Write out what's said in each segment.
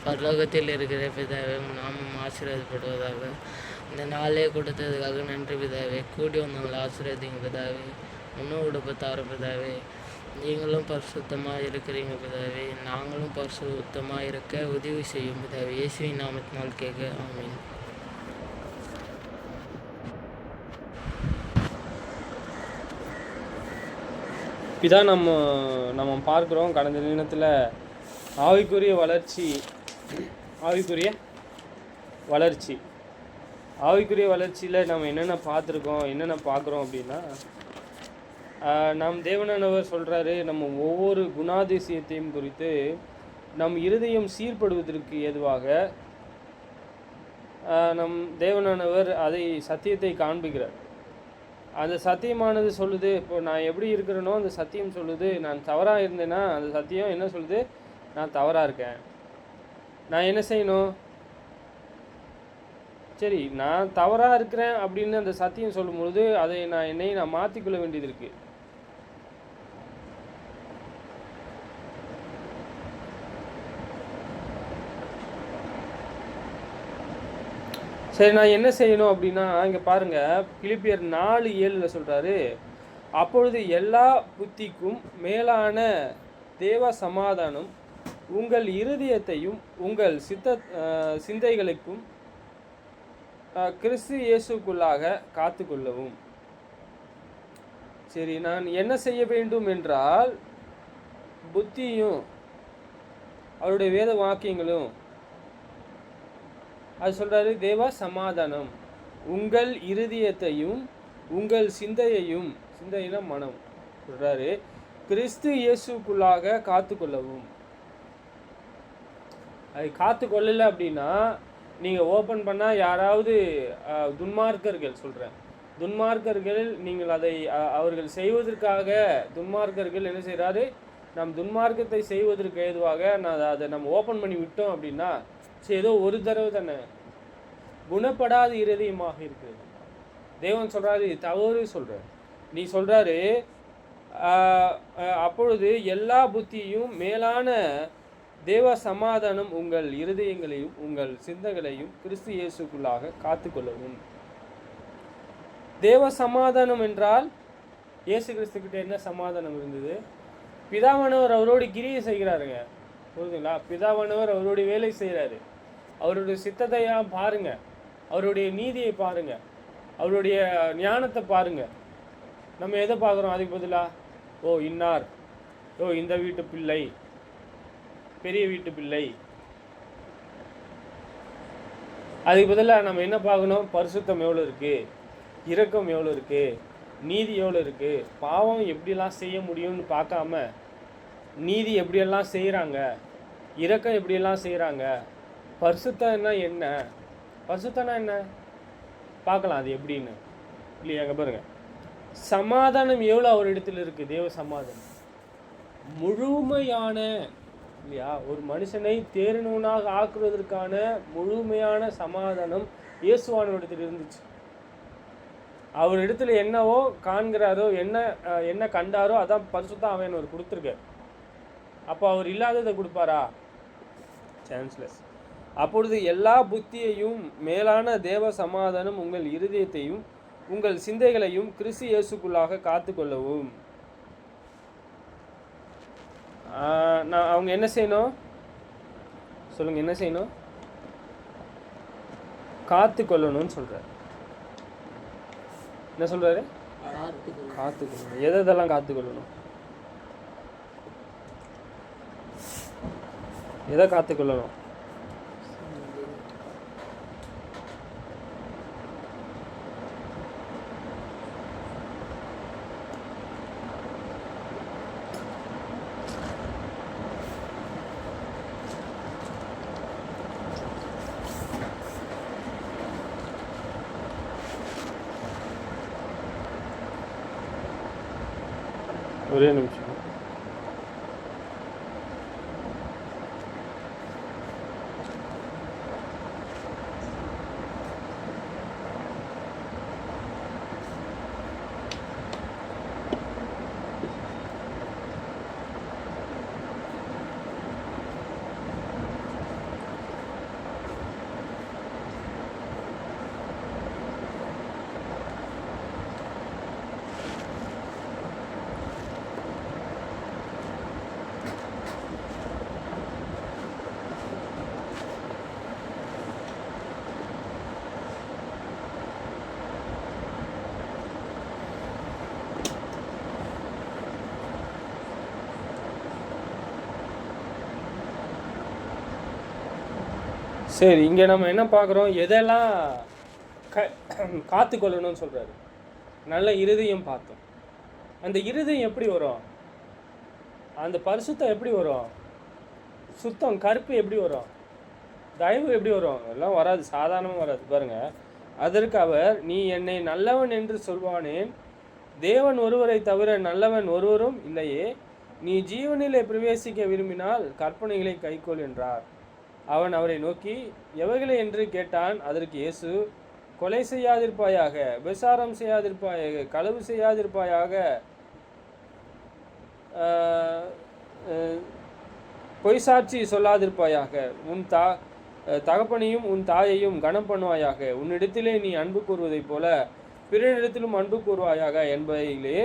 பரலோகத்தில் இருக்கிற பிதாவே, உம் நாமம் ஆசீர்வதிக்கப்படுவதாக. இந்த நாளே கொடுத்ததுக்காக நன்றி பிதாவே. கூடி வந்தவங்களை ஆசீர்வதிங்க பிதாவே. உணவு உடுப்பத்தார பிதாவே. நீங்களும் பரிசுத்தமாக இருக்கிறீங்க பிதாவே. நாங்களும் பரிசுத்தமாக இருக்க உதவி செய்யும் பிதாவே. இயேசுவின் நாமத்தினால் கேட்க ஆமீன். இதான் நம்ம பார்க்குறோம் கடந்த தினத்தில் ஆவிக்குரிய வளர்ச்சியில் நம்ம என்னென்ன பார்த்துருக்கோம், என்னென்ன பார்க்குறோம் அப்படின்னா, நம் தேவனானவர் சொல்கிறாரு, நம்ம ஒவ்வொரு குணாதிசயத்தையும் குறித்து நம் இருதயம் சீர்படுவதற்கு ஏதுவாக நம் தேவனானவர் அதை சத்தியத்தை காண்பிக்கிறார். அந்த சத்தியமானது சொல்லுது, இப்போ நான் எப்படி இருக்கிறேனோ அந்த சத்தியம் சொல்லுது, நான் தவறாக இருந்தேன்னா அந்த சத்தியம் என்ன சொல்லுது, நான் தவறாக இருக்கேன். நான் என்ன செய்யணும்? சரி, நான் தவறாக இருக்கிறேன் அப்படின்னு அந்த சத்தியம் சொல்லும்பொழுது அதை என்னை மாற்றிக்கொள்ள வேண்டியது இருக்குது. சரி, நான் என்ன செய்யணும் அப்படின்னா, இங்கே பாருங்கள், பிலிப்பியர் 4:7 சொல்கிறாரு, அப்பொழுது எல்லா புத்திக்கும் மேலான தேவ சமாதானம் உங்கள் இருதயத்தையும் உங்கள் சிந்தைகளுக்கும் கிறிஸ்து இயேசுக்குள்ளாக காத்து கொள்ளவும். சரி, நான் என்ன செய்ய வேண்டும் என்றால், புத்தியும் அவருடைய வேத வாக்கியங்களும் அது சொல்கிறாரு, தேவ சமாதானம் உங்கள் இருதயத்தையும் உங்கள் சிந்தையின மனம் சொல்கிறாரு, கிறிஸ்து இயேசுக்குள்ளாக காத்து கொள்ளவும். அது காத்து கொள்ளலை அப்படின்னா, நீங்கள் ஓப்பன் பண்ணால் யாராவது துன்மார்க்கர்கள் நீங்கள் அதை அவர்கள் செய்வதற்காக துன்மார்க்கர்கள் என்ன செய்கிறாரு, நம் துன்மார்க்கத்தை செய்வதற்கு ஏதுவாக அதை நம்ம ஓப்பன் பண்ணி விட்டோம் அப்படின்னா, சரி ஏதோ ஒரு தடவை தானே, குணப்படாத இருதயமாக இருக்கிறது. தேவன் சொல்கிறாரு, தவறு சொல்கிறார். நீ சொல்கிறாரு, அப்பொழுது எல்லா புத்தியும் மேலான தேவ சமாதானம் உங்கள் இருதயங்களையும் உங்கள் சிந்தைகளையும் கிறிஸ்து இயேசுக்குள்ளாக காத்து கொள்ளவும். தேவ சமாதானம் என்றால் இயேசு கிறிஸ்துக்கிட்ட என்ன சமாதானம் இருந்தது? பிதாவானவர் அவரோடு கிரியை செய்கிறாருங்க, புரியுதுங்களா? பிதாவானவர் அவருடைய வேலை செய்கிறாரு. அவருடைய சித்தத்தையா பாருங்க, அவருடைய நீதியை பாருங்க, அவருடைய ஞானத்தை பாருங்க. நம்ம எதை பார்க்குறோம்? அதுக்கு பதிலாக இன்னார், இந்த வீட்டு பிள்ளை, பெரிய வீட்டு பிள்ளை. அதுக்கு பதிலாக நம்ம என்ன பார்க்கணும்? பரிசுத்தம் எவ்வளோ இருக்குது, இரக்கம் எவ்வளோ இருக்குது, நீதி எவ்வளோ இருக்குது, பாவம் எப்படியெல்லாம் செய்ய முடியும்னு பார்க்காம நீதி எப்படியெல்லாம் செய்கிறாங்க, இரக்கம் எப்படியெல்லாம் செய்கிறாங்க, பரிசுத்தம்னா என்ன, பரிசுத்தம்னா என்ன பார்க்கலாம், அது எப்படின்னு இல்லையா? அங்கே பாருங்கள், சமாதானம் எவ்வளோ அவர் இடத்துல இருக்குது. தேவ சமாதானம் முழுமையான, இல்லையா? ஒரு மனுஷனை தேறினவனாக ஆக்குவதற்கான முழுமையான சமாதானம் இயேசுவானவரிடத்தில் இருந்துச்சு. அவர் இடத்துல என்னவோ காண்கிறாரோ, என்ன கண்டாரோ அதான் பரிசுத்தம் அவன் அவர் கொடுத்துருக்கார். அப்போ அவர் இல்லாததை கொடுப்பாரா? சான்ஸ்லெஸ். அப்பொழுது எல்லா புத்தியையும் மேலான தேவ சமாதானம் உங்கள் இருதயத்தையும் உங்கள் சிந்தைகளையும் கிறிஸ்து இயேசுக்குள்ளாக காத்து கொள்ளவும். அவங்க என்ன செய்யணும் சொல்லுங்க? என்ன செய்யணும்? காத்து கொள்ளணும்னு சொல்றாரு. என்ன சொல்றாரு? காத்துக்கொள்ளணும். எதெல்லாம் காத்துக்கொள்ளணும்? எதை காத்துக்கொள்ளணும்? ஒரே நிமிஷம். சரி, இங்கே நம்ம என்ன பார்க்குறோம்? எதெல்லாம் காத்து கொள்ளணும்னு சொல்கிறாரு. நல்ல இருதயம் பார்த்தோம். அந்த இருதயம் எப்படி வரும்? அந்த பரிசுத்தம் எப்படி வரும்? சுத்தம், கருப்பு எப்படி வரும்? தயவு எப்படி வரும்? எல்லாம் வராது, சாதாரணமாக வராது. பாருங்கள், அதற்கு அவர், நீ என்னை நல்லவன் என்று சொல்வானேன், தேவன் ஒருவரை தவிர நல்லவன் ஒருவரும் இல்லையே, நீ ஜீவனிலே பிரவேசிக்க விரும்பினால் கற்பனைகளை கைக்கொள் என்றார். அவன் அவரை நோக்கி, எவைகளை என்று கேட்டான். அதற்கு இயேசு, கொலை செய்யாதிருப்பாயாக, விபசாரம் செய்யாதிருப்பாயாக, களவு செய்யாதிருப்பாயாக, பொய் சாட்சி சொல்லாதிருப்பாயாக, உன் தகப்பனையும் உன் தாயையும் கனம் பண்ணுவாயாக, உன்னிடத்திலே நீ அன்பு கூறுவதைப் போல பிறனிடத்திலும் அன்பு கூறுவாயாக என்பதிலே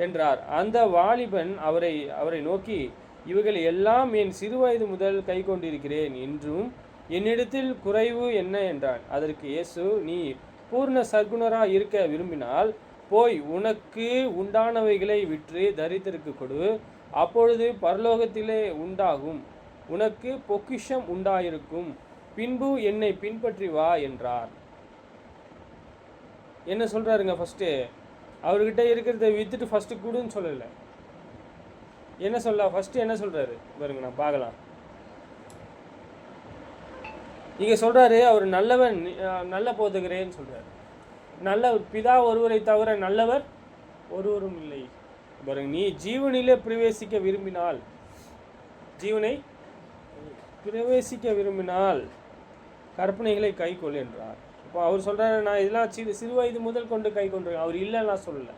என்றார். அந்த வாலிபன் அவரை நோக்கி, இவைகள் எல்லாம் என் சிறுவயது முதல் கை கொண்டிருக்கிறேன் என்றும் என்னிடத்தில் குறைவு என்ன என்றான். அதற்கு இயேசு, நீ பூர்ண சர்க்குணராக இருக்க விரும்பினால் போய் உனக்கு உண்டானவைகளை விற்று தரித்திற்கு கொடு, அப்பொழுது பரலோகத்திலே உண்டாகும் உனக்கு பொக்கிஷம் உண்டாயிருக்கும், பின்பு என்னை பின்பற்றி வா என்றார். என்ன சொல்றாருங்க? ஃபர்ஸ்ட் அவர்கிட்ட இருக்கிறத வித்துட்டு ஃபர்ஸ்ட் கொடுன்னு சொல்லலை. என்ன சொல்ல? ஃபர்ஸ்ட் என்ன சொல்றாரு பாருங்க, நான் பார்க்கலாம். இங்க சொல்றாரு, அவர் நல்லவன், நல்ல போதகரேன்னு சொல்றாரு. நல்ல பிதா ஒருவரை தவிர நல்லவர் ஒருவரும் இல்லை. பாருங்க, நீ ஜீவனிலே பிரவேசிக்க விரும்பினால், ஜீவனை பிரவேசிக்க விரும்பினால் கற்பனைகளை கை கொள் என்றார். இப்போ அவர் சொல்றாரு, நான் இதெல்லாம் சிறு வயது முதல் கொண்டு கை கொண்டிருக்கேன். அவர் இல்லைன்னா சொல்லலை.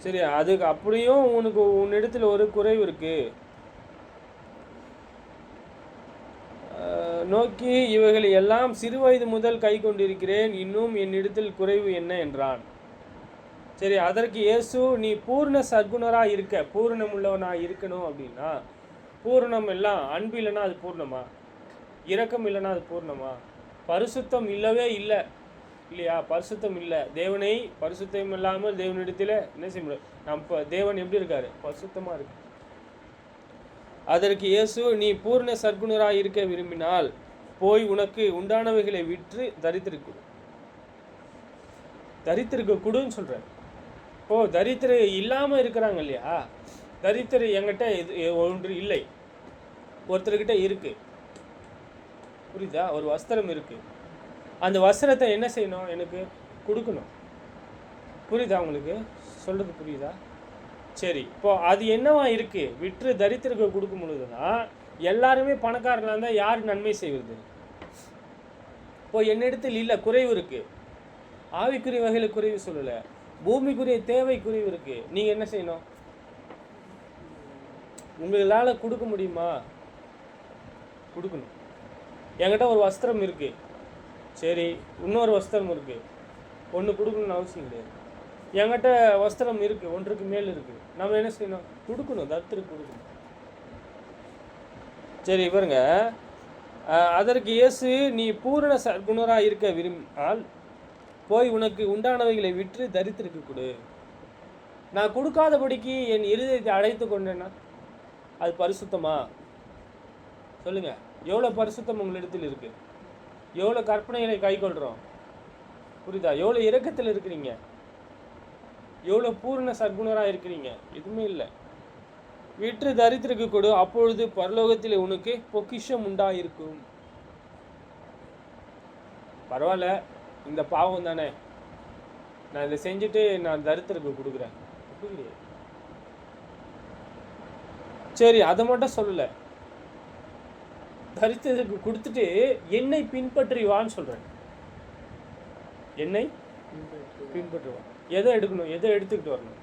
சரி, அதுக்கு அப்படியும் உனக்கு உன்னிடத்தில் ஒரு குறைவு இருக்கு. நோக்கி, இவைகள் எல்லாம் சிறு வயது முதல் கை கொண்டிருக்கிறேன், இன்னும் என்னிடத்தில் குறைவு என்ன என்றான். சரி, அதற்கு இயேசு, நீ பூர்ண சர்க்குணராக இருக்க, பூர்ணம் உள்ளவனாக இருக்கணும் அப்படின்னா, பூர்ணம் எல்லாம் அன்பு இல்லைன்னா அது பூர்ணமா? இரக்கம் இல்லைன்னா அது பூர்ணமா? பரிசுத்தம் இல்லவே இல்லை இல்லையா? பரிசுத்தம் இல்லை. தேவனை பரிசுத்தம் இல்லாமல் தேவனிடத்தில் என்ன செய்ய முடியாது? நம்ம தேவன் எப்படி இருக்காரு? பரிசுத்தமாக இருக்கு. அதற்கு இயேசு, நீ பூர்ண சர்க்குணராக இருக்க விரும்பினால் போய் உனக்கு உண்டானவைகளை விற்று தரித்திருக்க கொடுன்னு சொல்கிறார். தரித்திர இல்லாமல் இருக்கிறாங்க இல்லையா? தரித்திர என்கிட்ட ஒன்று இல்லை, ஒருத்தர்கிட்ட இருக்கு, புரியுதா? ஒரு வஸ்திரம் இருக்கு, அந்த வஸ்திரத்தை என்ன செய்யணும்? எனக்கு கொடுக்கணும். புரியுதா உங்களுக்கு? சொல்றது புரியுதா? சரி, இப்போ அது என்னவா இருக்கு? விற்று தரித்திரக்கு கொடுக்கும் பொழுதுதான் எல்லாருமே பணக்காரர்களாக இருந்தால் யார் நன்மை செய்வது? இப்போ என்னிடத்தில் இல்லை, குறைவு இருக்கு. ஆவிக்குரிய வகையில் குறைவு சொல்லலை, பூமிக்குரிய தேவை குறைவு இருக்கு. நீங்கள் என்ன செய்யணும்? உங்களால் கொடுக்க முடியுமா? கொடுக்கணும். என்கிட்ட ஒரு வஸ்திரம் இருக்கு, சரி, இன்னொரு வஸ்திரம் இருக்கு, ஒன்று கொடுக்கணும்னு அவசியம் கிடையாது. என்கிட்ட வஸ்திரம் இருக்கு, ஒன்றுக்கு மேல் இருக்கு, நம்ம என்ன செய்யணும்? கொடுக்கணும், தரித்திரக்கு கொடுக்கணும். சரி, பாருங்க, அதற்கு இயேசு, நீ பூரண சர்க்குணராக இருக்க விரும்பினால் போய் உனக்கு உண்டானவைகளை விற்று தரித்திரக்கு கொடு. நான் கொடுக்காதபடிக்கு என் இருதயத்தை அடைத்து கொண்டேன்னா அது பரிசுத்தமா? சொல்லுங்க. எவ்வளோ பரிசுத்தம் உங்களிடத்தில் இருக்கு? எவ்வளோ கற்பனைகளை கை கொள்கிறோம்? புரியுதா? எவ்வளோ இரக்கத்தில் இருக்கிறீங்க? எவ்வளோ பூர்ண சர்க்குணராக இருக்கிறீங்க? எதுவுமே இல்லை. விற்று தரித்திரக்கு கொடு, அப்பொழுது பரலோகத்தில் உனக்கு பொக்கிஷம் உண்டாயிருக்கும். பரவாயில்ல, இந்த பாவம் தானே, நான் இதை செஞ்சுட்டு நான் தரித்திரக்கு கொடுக்குறேன். சரி, அதை மட்டும் சொல்லலை, தரித்திரக்கு கொடுத்துட்டு என்னை பின்பற்றி வான்னு சொல்கிறேன். என்னை பின்பற்றுவான். எதை எடுக்கணும்? எதை எடுத்துக்கிட்டு வரணும்?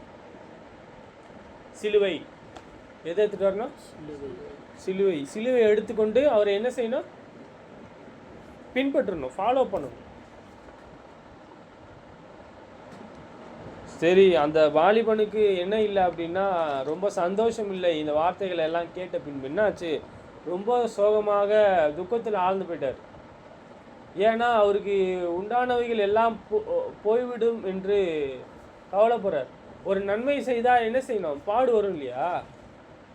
சிலுவை. எதை எடுத்துகிட்டு வரணும்? சிலுவை. சிலுவை எடுத்துக்கொண்டு அவரை என்ன செய்யணும்? பின்பற்றணும், ஃபாலோ பண்ணணும். சரி, அந்த வாலிபனுக்கு என்ன இல்லை அப்படின்னா, ரொம்ப சந்தோஷம் இல்லை. இந்த வார்த்தைகளை எல்லாம் கேட்ட பின்பு என்னாச்சு? ரொம்ப சோகமாக துக்கத்தில் ஆழ்ந்து போயிட்டார். ஏன்னா அவருக்கு உண்டானவைகள் எல்லாம் போய்விடும் என்று கவலைப்படுறார். ஒரு நன்மை செய்தால் என்ன செய்யணும்? பாடு வரும் இல்லையா?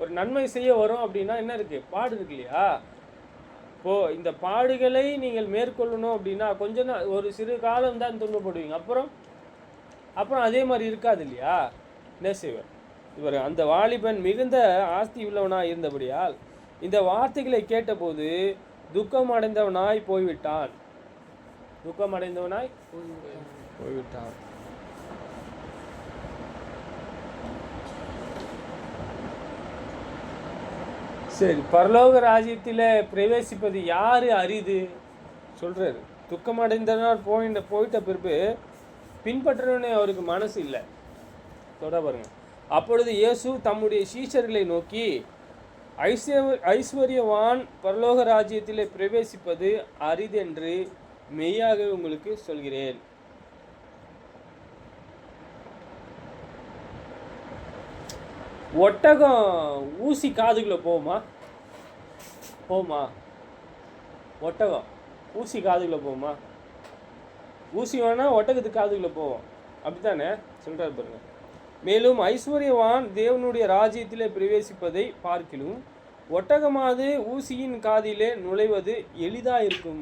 ஒரு நன்மை செய்ய வரும் அப்படின்னா என்ன இருக்கு? பாடு இருக்கு இல்லையா? இப்போது இந்த பாடுகளை நீங்கள் மேற்கொள்ளணும் அப்படின்னா கொஞ்ச நாள், ஒரு சிறு காலம் தான் துன்பப்படுவீங்க. அப்புறம் அதே மாதிரி இருக்காது இல்லையா? என்ன செய்வார் இவர்? அந்த வாலிபன் மிகுந்த ஆஸ்தி உள்ளவனாய் இருந்தபடியால் இந்த வார்த்தைகளை கேட்டபோது துக்கம் அடைந்தவனாய் போய்விட்டான். சரி, பரலோக ராஜ்யத்தில் பிரவேசிப்பது யாரு அரிது சொல்றாரு. துக்கம் அடைந்தவனால் போயிட்ட பிறகு பின்பற்றணும்னு அவருக்கு மனசு இல்லை. தொட பாருங்க. அப்பொழுது இயேசு தம்முடைய சீஷர்களை நோக்கி, ஐஸ்வர்யவான் பரலோக ராஜ்யத்தில் பிரவேசிப்பது அரிதென்று மெய்யாக உங்களுக்கு சொல்கிறேன். ஒட்டகம் ஊசி காதுக்குள்ள போமா? ஒட்டகம் ஊசி காதுக்குள்ள போமா? ஊசி வேணா ஒட்டகத்துக்கு காதுக்குள்ள போவோம், அப்படித்தானே சொல்றாரு பாருங்க. மேலும் ஐஸ்வர்யவான் தேவனுடைய ராஜ்யத்திலே பிரவேசிப்பதை பார்க்கிலும் ஒட்டகமாவது ஊசியின் காதிலே நுழைவது எளிதா இருக்கும்.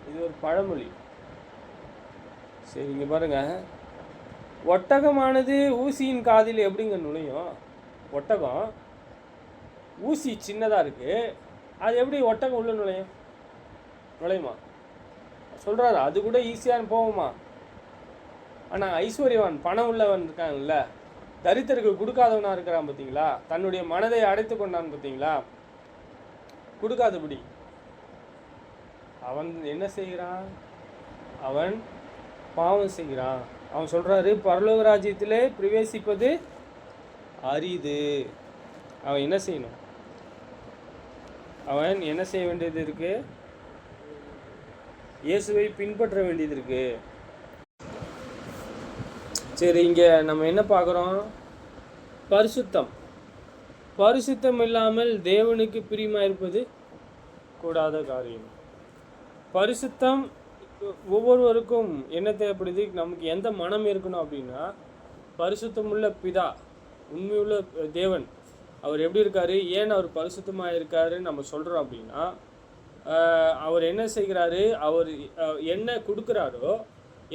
இது ஒரு பழமொழி. சரி, இங்க பாருங்க. ஒட்டகமானது ஊசியின் காதில் எப்படிங்க நுழையும்? ஒட்டகம் ஊசி சின்னதாக இருக்கு, அது எப்படி ஒட்டகம் உள்ள நுழையுமா? சொல்கிறாரு, அது கூட ஈஸியாக போகுமா? ஆனால் ஐஸ்வர்யவான் பணம் உள்ளவன் இருக்காங்கல்ல, தரித்திற்கு கொடுக்காதவனாக இருக்கிறான் பார்த்தீங்களா, தன்னுடைய மனதை அடைத்து கொண்டான் பார்த்தீங்களா, கொடுக்காதபடி அவன் என்ன செய்கிறான்? அவன் பாவம் செய்கிறான். அவன் சொல்கிறாரு, பரலோக ராஜ்யத்திலே பிரவேசிப்பது அரிது. அவன் என்ன செய்யணும்? அவன் என்ன செய்ய வேண்டியது இருக்கு? இயேசுவை பின்பற்ற வேண்டியது இருக்கு. சரி, இங்கே நம்ம என்ன பார்க்குறோம்? பரிசுத்தம் இல்லாமல் தேவனுக்கு பிரியமாக இருப்பது கூடாத காரியம். பரிசுத்தம் ஒவ்வொருவருக்கும் என்ன தேவைப்படுது? நமக்கு எந்த மனம் இருக்கணும் அப்படின்னா, பரிசுத்தமுள்ள பிதா, உண்மையுள்ள தேவன், அவர் எப்படி இருக்காரு, ஏன் அவர் பரிசுத்தமாக இருக்காருன்னு நம்ம சொல்கிறோம் அப்படின்னா, அவர் என்ன செய்கிறாரு, அவர் என்ன கொடுக்குறாரோ,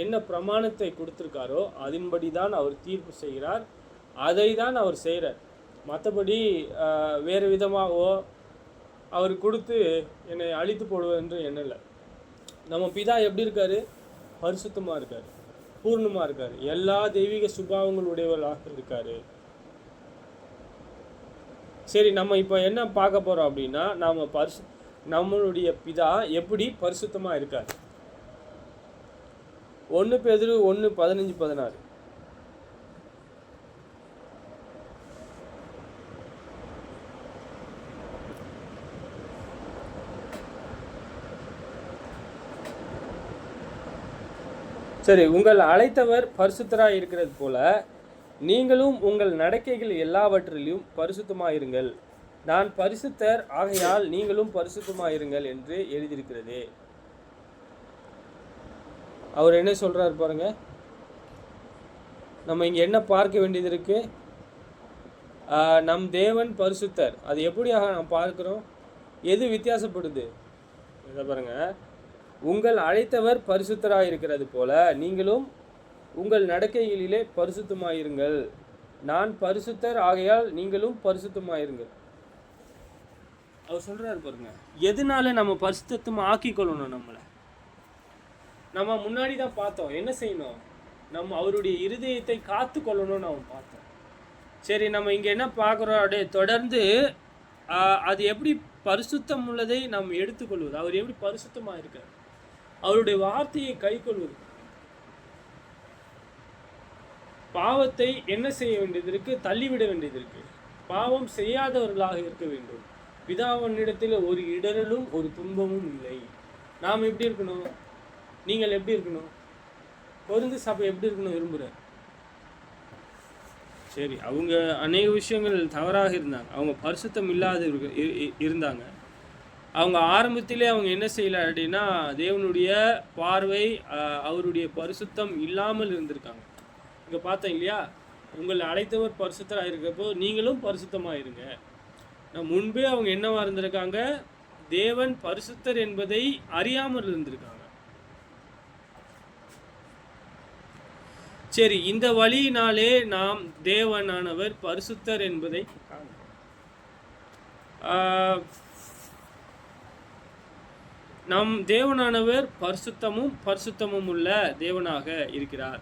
என்ன பிரமாணத்தை கொடுத்துருக்காரோ அதன்படி தான் அவர் தீர்ப்பு செய்கிறார், அதை தான் அவர் செய்கிறார். மற்றபடி வேறு விதமாகவோ அவர் கொடுத்து என்னை அழித்து போடுவது என்று எண்ணலை. நம்ம பிதா எப்படி இருக்காரு? பரிசுத்தமாக இருக்கார், பூர்ணமாக இருக்கார், எல்லா தெய்வீக சுபாவங்களுடையவர்களாக இருக்காரு. சரி, நம்ம இப்போ என்ன பார்க்க போகிறோம் அப்படின்னா, நம்மளுடைய பிதா எப்படி பரிசுத்தமாக இருக்கார். 1 பேதுரு 1:15-16. சரி, உங்கள் அழைத்தவர் பரிசுத்தராய் இருக்கிறது போல நீங்களும் உங்கள் நடக்கைகள் எல்லாவற்றிலும் பரிசுத்தமாயிருங்கள். நான் பரிசுத்தர், ஆகையால் நீங்களும் பரிசுத்தமாயிருங்கள் என்று எழுதியிருக்கிறதே. அவர் என்ன சொல்றாரு பாருங்க. நம்ம இங்கே என்ன பார்க்க வேண்டியது இருக்கு? நம் தேவன் பரிசுத்தர். அது எப்படியாக நாம் பார்க்கிறோம்? எது வித்தியாசப்படுது? இதை பாருங்க. உங்கள் அழைத்தவர் பரிசுத்தராக இருக்கிறது போல நீங்களும் உங்கள் நடக்கைகளிலே பரிசுத்தமாயிருங்கள். நான் பரிசுத்தர், ஆகையால் நீங்களும் பரிசுத்தமாயிருங்கள். அவர் சொல்றாரு பாருங்க. எதனால நம்ம பரிசுத்தமா ஆக்கி கொள்ளணும்? நம்ம முன்னாடி தான் பார்த்தோம். என்ன செய்யணும்? நம்ம அவருடைய இருதயத்தை காத்து கொள்ளணும்னு அவன் பார்த்தோம். சரி, நம்ம இங்கே என்ன பார்க்குறோம்? அப்படியே தொடர்ந்து அது எப்படி பரிசுத்தம் உள்ளதை நாம் எடுத்துக்கொள்வது, அவர் எப்படி பரிசுத்தமாக இருக்கார், அவருடைய வார்த்தையை கை கொள்வது, பாவத்தை என்ன செய்ய வேண்டியது இருக்கு? தள்ளிவிட வேண்டியது இருக்கு. பாவம் செய்யாதவர்களாக இருக்க வேண்டும். பிதாவனிடத்தில் ஒரு இடரலும் ஒரு துன்பமும் இல்லை. நாம் எப்படி இருக்கணும்? நீங்கள் எப்படி இருக்கணும்? கொரிந்து சபை எப்படி இருக்கணும் விரும்புகிற? சரி, அவங்க அநேக விஷயங்கள் தவறாக இருந்தாங்க. அவங்க பரிசுத்தம் இல்லாத இருந்தாங்க. அவங்க ஆரம்பத்திலே அவங்க என்ன செய்யலை அப்படின்னா, தேவனுடைய பார்வை அவருடைய பரிசுத்தம் இல்லாமல் இருந்திருக்காங்க. இங்கே பார்த்தோம் இல்லையா? உங்களை அழைத்தவர் பரிசுத்தராக இருக்கப்போ நீங்களும் பரிசுத்தமாக இருங்க. முன்பே அவங்க என்னவா இருந்திருக்காங்க? தேவன் பரிசுத்தர் என்பதை அறியாமல் இருந்திருக்காங்க. சரி, இந்த வழியினாலே நாம் தேவனானவர் பரிசுத்தர் என்பதை நம் தேவனானவர் பரிசுத்தமும் உள்ள தேவனாக இருக்கிறார்.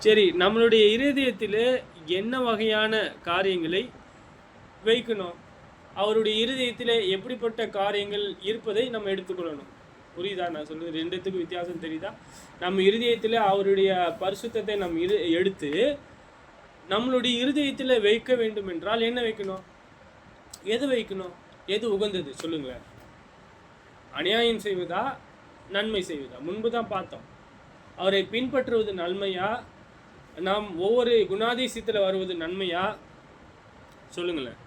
சரி, நம்மளுடைய இருதயத்தில் என்ன வகையான காரியங்களை வைக்கணும்? அவருடைய இருதயத்தில் எப்படிப்பட்ட காரியங்கள் இருப்பதை நம்ம எடுத்துக்கொள்ளணும். புரியுதா நான் சொல்றது? ரெண்டுத்துக்கும் வித்தியாசம் தெரியுதா? நம்ம இருதயத்தில் அவருடைய பரிசுத்தத்தை நம்ம எடுத்து நம்மளுடைய இருதயத்தில் வைக்க வேண்டும் என்றால் என்ன வைக்கணும்? எது வைக்கணும்? எது உகந்தது சொல்லுங்களேன். அநியாயம் செய்வதா, நன்மை செய்வதா? முன்பு தான் பார்த்தோம். அவரை பின்பற்றுவது நன்மையா, நாம் ஒவ்வொரு குணாதிசயத்தில் வருவது நன்மையா? சொல்லுங்களேன்.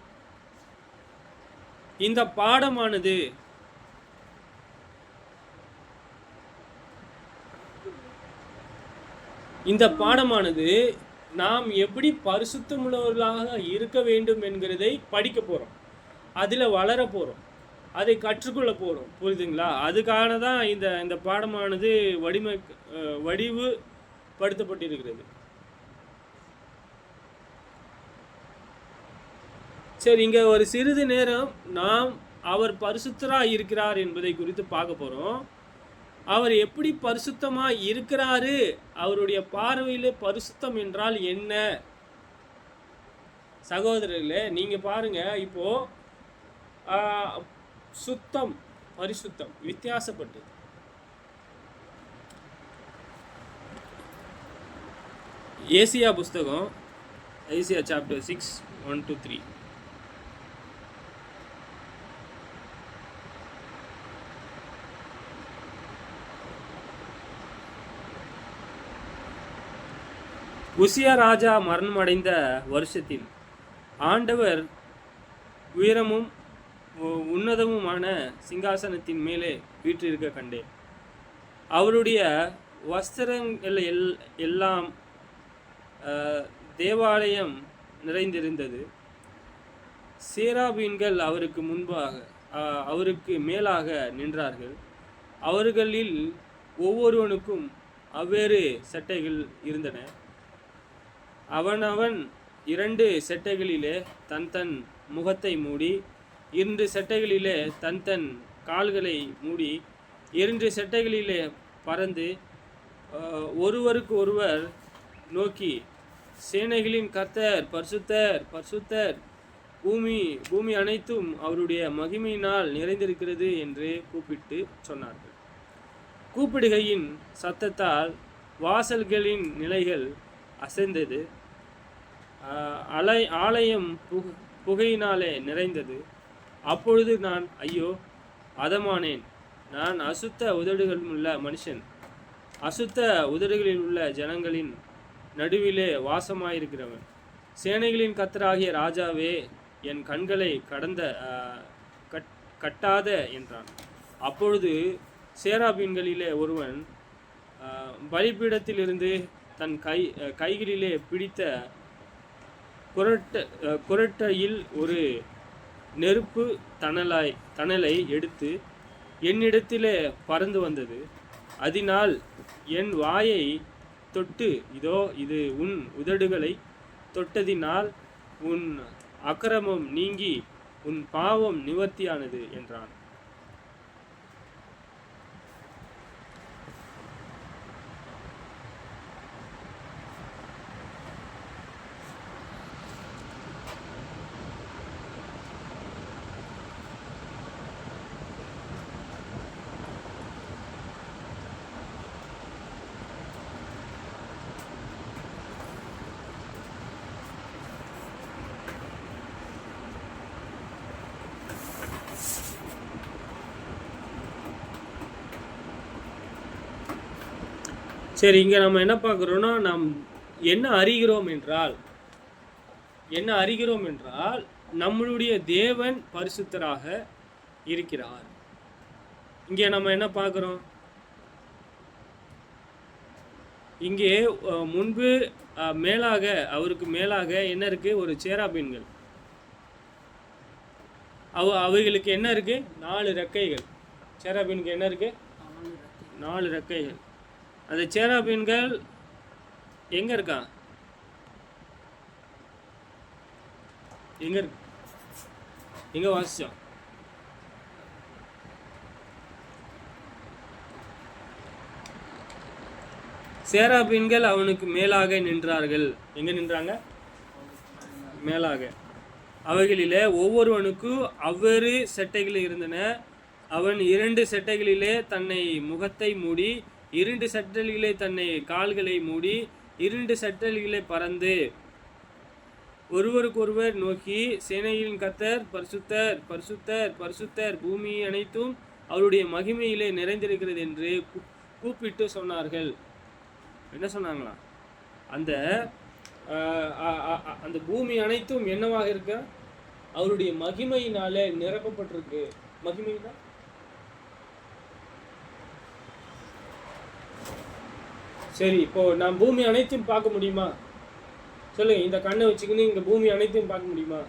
இந்த பாடமானது நாம் எப்படி பரிசுத்தமுள்ளவர்களாக இருக்க வேண்டும் என்கிறதை படிக்க போகிறோம், அதில் வளர போகிறோம், அதை கற்றுக்கொள்ள போகிறோம். புரியுதுங்களா? அதுக்காக தான் இந்த பாடமானது வடிவுபடுத்தப்பட்டிருக்கிறது. சரி, இங்கே ஒரு சிறிது நேரம் நாம் அவர் பரிசுத்தராக இருக்கிறார் என்பதை குறித்து பார்க்க போகிறோம். அவர் எப்படி பரிசுத்தமாக இருக்கிறாரு, அவருடைய பார்வையில் பரிசுத்தம் என்றால் என்ன? சகோதரர்களே, நீங்கள் பாருங்க, இப்போ சுத்தம் பரிசுத்தம் வித்தியாசப்பட்டது. ஏசியா புஸ்தகம், ஏசியா சாப்டர் 6 1-3. உசியா ராஜா மரணமடைந்த வருஷத்தில் ஆண்டவர் உயரமும் உன்னதமுமான சிங்காசனத்தின் மேலே வீற்றிருக்க கண்டேன். அவருடைய வஸ்திரங்கள் எல்லாம் தேவாலயம் நிறைந்திருந்தது. சேராபீன்கள் அவருக்கு மேலாக நின்றார்கள். அவர்களில் ஒவ்வொருவனுக்கும் அவ்வேறு சட்டைகள் இருந்தன. அவனவன் 2 செட்டைகளிலே தன் முகத்தை மூடி, 2 செட்டைகளிலே தன் கால்களை மூடி, 2 செட்டைகளிலே பறந்து ஒருவருக்கு ஒருவர் நோக்கி, சேனைகளின் கர்த்தர் பரிசுத்தர் பரிசுத்தர், பூமி அனைத்தும் அவருடைய மகிமையினால் நிறைந்திருக்கிறது என்று கூப்பிட்டு சொன்னார்கள். கூப்பிடுகையின் சத்தத்தால் வாசல்களின் நிலைகள் அசைந்தது. ஆலயம் புகையினாலே நிறைந்தது. அப்பொழுது நான், ஐயோ அதமானேன், நான் அசுத்த உதடுகள் உள்ள மனுஷன், அசுத்த உதடுகளில் உள்ள ஜனங்களின் நடுவிலே வாசமாயிருக்கிறவன், சேனைகளின் கர்த்தராகிய ராஜாவே, என் கண்களை கட்டாத என்றான். அப்பொழுது சேராபீன்களிலே ஒருவன் பலிபீடத்திலிருந்து தன் கைகளிலே பிடித்த குரட்டையில் ஒரு நெருப்பு தணலை எடுத்து என்னிடத்திலே பறந்து வந்தது. அதனால் என் வாயை தொட்டு, இதோ இது உன் உதடுகளை தொட்டதினால் உன் அக்கிரமம் நீங்கி உன் பாவம் நிவர்த்தியானது என்றான். சரி, இங்கே நம்ம என்ன பார்க்குறோன்னா, நாம் என்ன அறிகிறோம் என்றால் நம்மளுடைய தேவன் பரிசுத்தராக இருக்கிறார். இங்கே நம்ம என்ன பார்க்குறோம்? இங்கே முன்பு மேலாக அவருக்கு மேலாக என்ன இருக்கு? ஒரு சேராபீன்கள். அவைகளுக்கு என்ன இருக்கு? 4 ரெக்கைகள். சேராபீனுக்கு என்ன இருக்கு? 4 ரெக்கைகள். அந்த சேராபீன்கள் எங்க இருக்கா? எங்க இருக்கு? எங்க வாசிச்சோம்? சேராபீன்கள் அவனுக்கு மேலாக நின்றார்கள். எங்க நின்றாங்க? மேலாக. அவைகளிலே ஒவ்வொருவனுக்கும் அவ்வேறு செட்டைகள் இருந்தன. அவன் 2 செட்டைகளிலே தன்னை முகத்தை மூடி, 2 செட்டைகளிலே தன்னை கால்களை மூடி, 2 செட்டைகளிலே பறந்து ஒருவருக்கொருவர் நோக்கி, சேனையின் கர்த்தர் பரிசுத்தர், பரிசுத்தர், பரிசுத்தர், பூமி அனைத்தும் அவருடைய மகிமையிலே நிறைந்திருக்கிறது என்று கூப்பிட்டு சொன்னார்கள். என்ன சொன்னாங்களா? அந்த அந்த பூமி அனைத்தும் என்னவாக இருக்க? அவருடைய மகிமையினாலே நிரப்பப்பட்டிருக்கு. மகிமைனா சரி, இப்போ நான் பூமி அனைத்தையும் பார்க்க முடியுமா? சொல்லுங்க. இந்த கண்ணை வச்சுக்கின்னு இங்க பூமி அனைத்தையும் பார்க்க முடியுமா?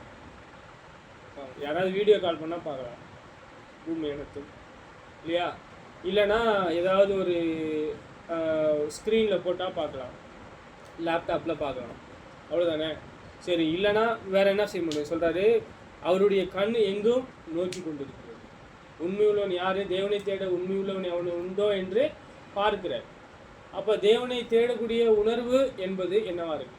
யாராவது வீடியோ கால் பண்ணா பார்க்கலாம் பூமி அனைத்தும், இல்லையா? இல்லைன்னா ஏதாவது ஒரு ஸ்க்ரீனில் போட்டால் பார்க்கலாம், லேப்டாப்பில் பார்க்கலாம், அவ்வளோதானே? சரி, இல்லைன்னா வேற என்ன செய்ய முடியும்? சொல்கிறாரு, அவருடைய கண் எங்கும் நோக்கி கொண்டிருக்கிறது. உண்மையுள்ளவன் யார்? தேவனை தேட உண்மையுள்ளவன் அவனு உண்டோ என்று பார்க்கிறார். அப்போ தேவனை தேடக்கூடிய உணர்வு என்பது என்னவா இருக்கு?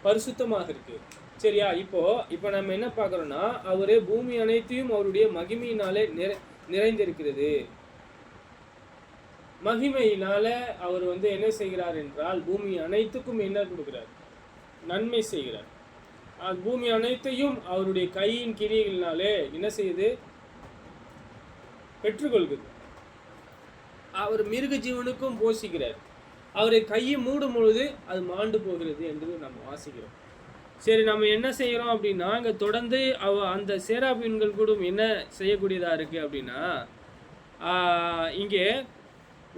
பரிசுத்தமாக இருக்கு. சரியா? இப்போ நம்ம என்ன பார்க்குறோம்னா, அவரு பூமி அனைத்தையும் அவருடைய மகிமையினாலே நிறைந்திருக்கிறது. மகிமையினால அவர் என்ன செய்கிறார் என்றால், பூமி அனைத்துக்கும் என்ன கொடுக்கிறார்? நன்மை செய்கிறார். பூமி அனைத்தையும் அவருடைய கையின் கிரியைகளினாலே என்ன செய்யுது? பெற்றுக்கொள்கிறது. அவர் மிருக ஜீவனுக்கும் போஷிக்கிறார். அவரை கையை மூடும் பொழுது அது மாண்டு போகிறது என்று நம்ம வாசிக்கிறோம். சரி, நம்ம என்ன செய்கிறோம் அப்படின்னா, இங்கே தொடர்ந்து அந்த சேராபீன்கள் கூட என்ன செய்யக்கூடியதாக இருக்குது அப்படின்னா, இங்கே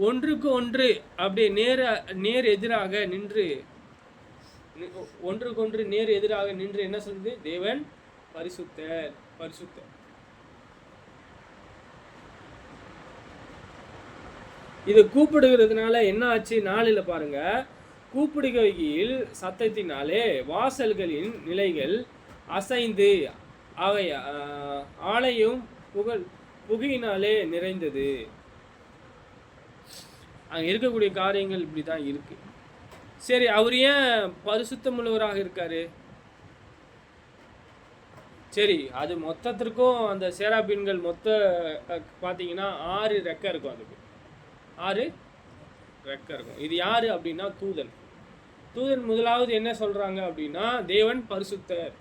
ஒன்றுக்கு ஒன்று அப்படியே நேர் எதிராக நின்று, ஒன்றுக்கு ஒன்று நேர் எதிராக நின்று என்ன சொல்லுது? தேவன் பரிசுத்தர், பரிசுத்தர். இது கூப்பிடுகிறதுனால என்ன ஆச்சு? 4 பாருங்க, கூப்பிடுகையில் சத்தத்தினாலே வாசல்களின் நிலைகள் அசைந்து அவை ஆலயம் புகையினாலே நிறைந்தது. அங்கே இருக்கக்கூடிய காரியங்கள் இப்படி தான் இருக்கு. சரி, அவர் ஏன் பரிசுத்தமுள்ளவராக இருக்காரு? சரி, அது மொத்தத்திற்கும் அந்த சேராபீன்கள் பார்த்தீங்கன்னா 6 ரெக்கை இருக்கும். அதுக்கு 6 ரெக்கை இருக்கும். இது யாரு அப்படின்னா தூதன். தூதன் முதலாவது என்ன சொல்றாங்க அப்படின்னா, தேவன் பரிசுத்தர்,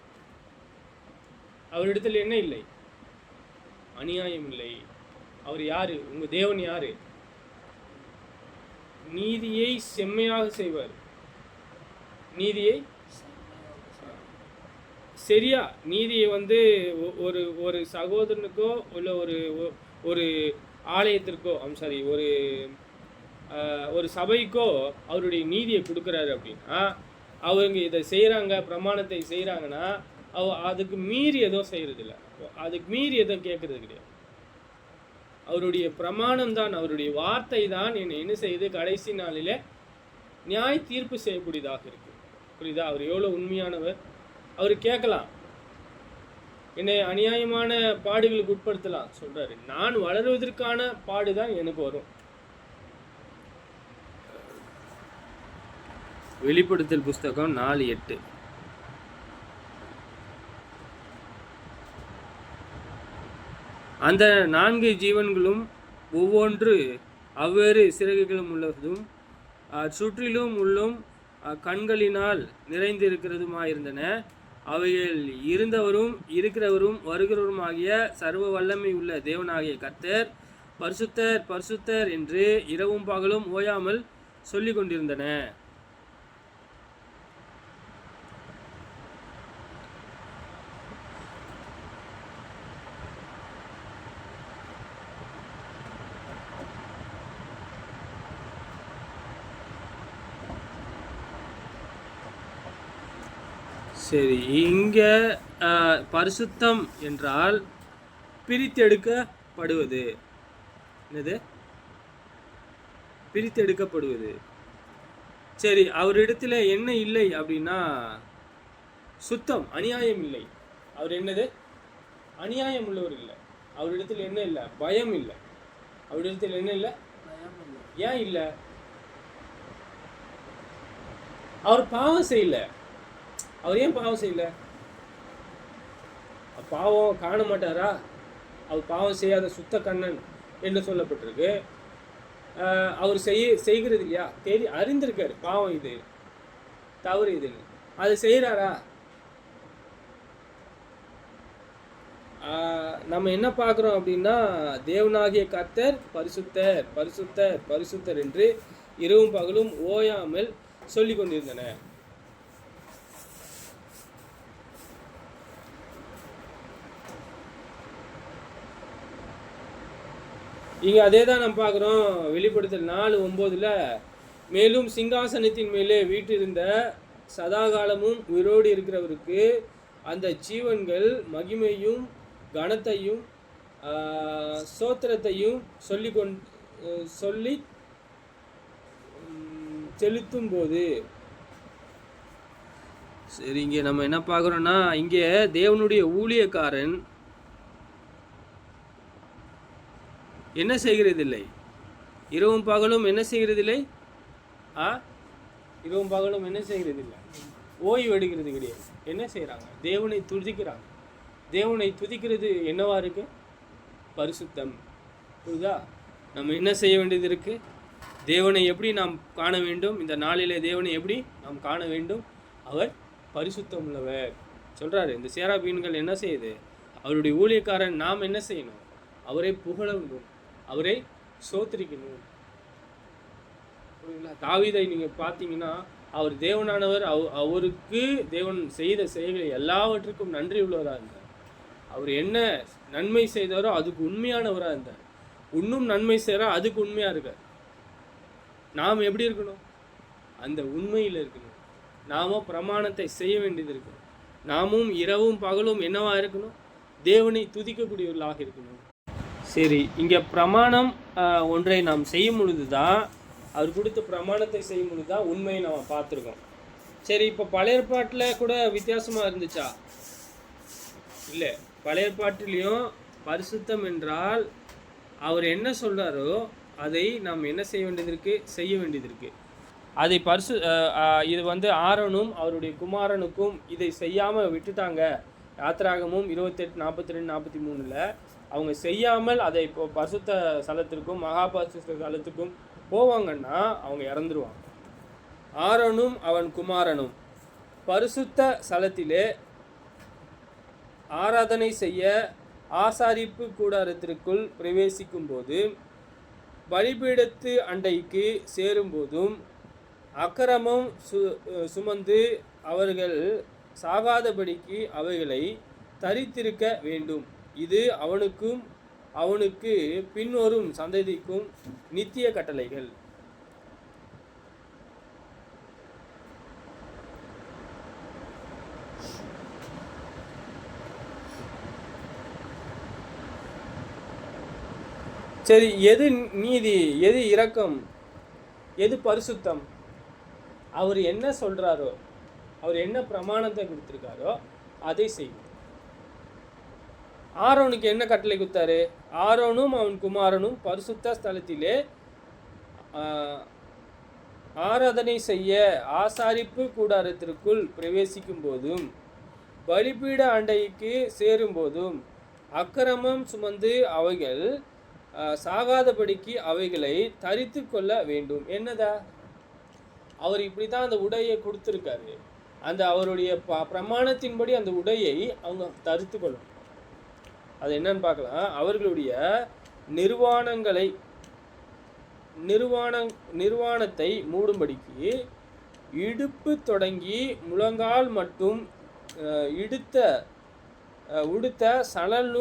அவரிடத்தில் என்ன இல்லை? அநியாயம் இல்லை. அவர் யாரு? உங்க தேவன் யாரு? நீதியை செம்மையாக செய்வார். நீதியை சரியா, நீதியை ஒரு சகோதரனுக்கோ இல்லை ஒரு ஆலயத்திற்கோ ஒரு சபைக்கோ அவருடைய நீதியை கொடுக்குறாரு அப்படின்னா, அவங்க இதை செய்கிறாங்க, பிரமாணத்தை செய்கிறாங்கன்னா அதுக்கு மீறி எதுவும் செய்கிறதில்ல, அதுக்கு மீறி எதுவும் கேட்கறது கிடையாது. அவருடைய பிரமாணம் தான், அவருடைய வார்த்தை தான் என்ன செய்யுது? கடைசி நாளில் நியாய தீர்ப்பு செய்யக்கூடியதாக இருக்கு. புரியுதா? அவர் எவ்வளோ உண்மையானவர். அவர் கேட்கலாம், என்னை அநியாயமான பாடுகளுக்கு உட்படுத்தலாம் சொல்றாரு. நான் வளருவதற்கான பாடுதான் எனக்கு வரும். வெளிப்படுத்தல் புஸ்தகம் 4:8. அந்த 4 ஜீவன்களும் ஒவ்வொன்று அவ்வேறு சிறகுகளும் உள்ளதும் சுற்றிலும் உள்ளும் கண்களினால் நிறைந்திருக்கிறதுமாயிருந்தன. அவைகள் இருந்தவரும் இருக்கிறவரும் வருகிறவரும் ஆகிய சர்வ வல்லமை உள்ள தேவனாகிய கர்த்தர் பரிசுத்தர், பரிசுத்தர் என்று இரவும் பகலும் ஓயாமல் சொல்லிக் கொண்டிருந்தன. சரி, இங்கே பரிசுத்தம் என்றால் பிரித்தெடுக்கப்படுவது. என்னது? பிரித்தெடுக்கப்படுவது. சரி, அவரிடத்துல என்ன இல்லை அப்படின்னா சுத்தம், அநியாயம் இல்லை. அவர் என்னது? அநியாயம் உள்ளவர் இல்லை. அவரிடத்தில் என்ன இல்லை? பயம் இல்லை. அவரிடத்தில் என்ன இல்லை? ஏன் இல்லை? அவர் பாவம் செய்யல. அவர் ஏன் பாவம் செய்யல? பாவம் காண மாட்டாரா? அவர் பாவம் செய்யாத சுத்த கண்ணன் என்று சொல்லப்பட்டிருக்கு. அவர் செய்கிறது இல்லையா? அறிந்திருக்காரு பாவம் இது, தவறு இது. அது செய்கிறாரா? நம்ம என்ன பார்க்குறோம் அப்படின்னா, தேவனாகிய கர்த்தர் பரிசுத்தர் பரிசுத்தர் பரிசுத்தர் என்று இரவும் பகலும் ஓயாமல் சொல்லி கொண்டிருந்தன. இங்கே அதே தான் நம்ம பார்க்குறோம். வெளிப்படுத்தல் 4:9 மேலும் சிங்காசனத்தின் மேலே வீற்றிருந்த சதாகாலமும் உயிரோடு இருக்கிறவருக்கு அந்த ஜீவன்கள் மகிமையும் கனத்தையும் சோத்திரத்தையும் சொல்லி செலுத்தும் போது. சரி, இங்கே நம்ம என்ன பார்க்குறோன்னா, இங்கே தேவனுடைய ஊழியக்காரன் என்ன செய்கிறதில்லை? இரவும் பகலும் என்ன செய்கிறதில்லை? இரவும் பகலும் என்ன செய்கிறதில்லை? ஓய்வு எடுக்கிறது கிடையாது. என்ன செய்கிறாங்க? தேவனை துதிக்கிறாங்க. தேவனை துதிக்கிறது என்னவா இருக்கு? பரிசுத்தம். புரியுதா? நம்ம என்ன செய்ய வேண்டியது இருக்கு? தேவனை எப்படி நாம் காண வேண்டும்? இந்த நாளிலே தேவனை எப்படி நாம் காண வேண்டும்? அவர் பரிசுத்தம் உள்ளவர் சொல்றாரு. இந்த சேராபீன்கள் என்ன செய்யுது? அவருடைய ஊழியக்காரன் நாம் என்ன செய்யணும்? அவரை புகழ வேண்டும், அவரை சோத்திரிக்கணும். புரியுங்களா? தாவீதை நீங்க பார்த்தீங்கன்னா, அவர் தேவனானவர். அவருக்கு தேவன் செய்த செயல்களை எல்லாவற்றுக்கும் நன்றி உள்ளவராக இருந்தார். அவர் என்ன நன்மை செய்தாரோ அதுக்கு உண்மையானவராக இருந்தார். இன்னும் நன்மை செய்கிறா அதுக்கு உண்மையாக இருக்கார். நாம் எப்படி இருக்கணும்? அந்த உண்மையில் இருக்கணும். நாமும் பிரமாணத்தை செய்ய வேண்டியது இருக்கணும். நாமும் இரவும் பகலும் என்னவா இருக்கணும்? தேவனை துதிக்கக்கூடியவர்களாக இருக்கணும். சரி, இங்கே பிரமாணம் ஒன்றை நாம் செய்யும் பொழுது தான், அவர் கொடுத்த பிரமாணத்தை செய்யும் பொழுது தான் உண்மையை நாம் பார்த்துருக்கோம். சரி, இப்போ பழைய ஏற்பாட்டில் கூட வித்தியாசமாக இருந்துச்சா? இல்லை. பழைய ஏற்பாட்டிலையும் பரிசுத்தம் என்றால் அவர் என்ன சொல்கிறாரோ அதை நாம் என்ன செய்ய வேண்டியது இருக்குது? செய்ய வேண்டியது இருக்குது. அதை இது ஆரோனும் அவருடைய குமாரனுக்கும் இதை செய்யாமல் விட்டுட்டாங்க. யாத்திராகமும் 28:42-43 அவங்க செய்யாமல் அதை இப்போ பரிசுத்த ஸ்தலத்திற்கும் மகா பரிசுத்த ஸ்தலத்துக்கும் போவாங்கன்னா அவங்க இறந்துருவாங்க. ஆரோனும் அவன் குமாரனும் பரிசுத்த ஸ்தலத்திலே ஆராதனை செய்ய ஆசாரிப்பு கூடாரத்திற்குள் பிரவேசிக்கும் போது, பலிபீடத்து அண்டைக்கு சேரும்போதும் அக்கிரமம் சுமந்து அவர்கள் சாகாதபடிக்கு அவைகளை தரித்திருக்க வேண்டும். இது அவனுக்கு பின்வரும் சந்ததிக்கும் நித்திய கட்டளைகள். சரி, எது நீதி, எது இரக்கம், எது பரிசுத்தம்? அவர் என்ன சொல்கிறாரோ, அவர் என்ன பிரமாணத்தை கொடுத்துருக்காரோ அதை செய்யும். ஆரோனுக்கு என்ன கட்டளை கொடுத்தாரு? ஆரோனும் அவன் குமாரனும் பரிசுத்த ஸ்தலத்திலே ஆராதனை செய்ய ஆசாரிப்பு கூடாரத்திற்குள் பிரவேசிக்கும் போதும் பலிபீட அண்டைக்கு சேரும் போதும் அக்கிரமம் சுமந்து அவைகள் சாகாதபடிக்கு அவைகளை தரித்து கொள்ள வேண்டும். என்னதா? அவர் இப்படி தான் அந்த உடையை கொடுத்துருக்காரு. அந்த அவருடைய பிரமாணத்தின்படி அந்த உடையை அவங்க தரித்து கொள்ளணும். அது என்னன்னு பார்க்கலாம். அவர்களுடைய நிர்வாணத்தை மூடும்படிக்கு இடுப்பு தொடங்கி முழங்கால் மட்டும் உடுத்த சணல்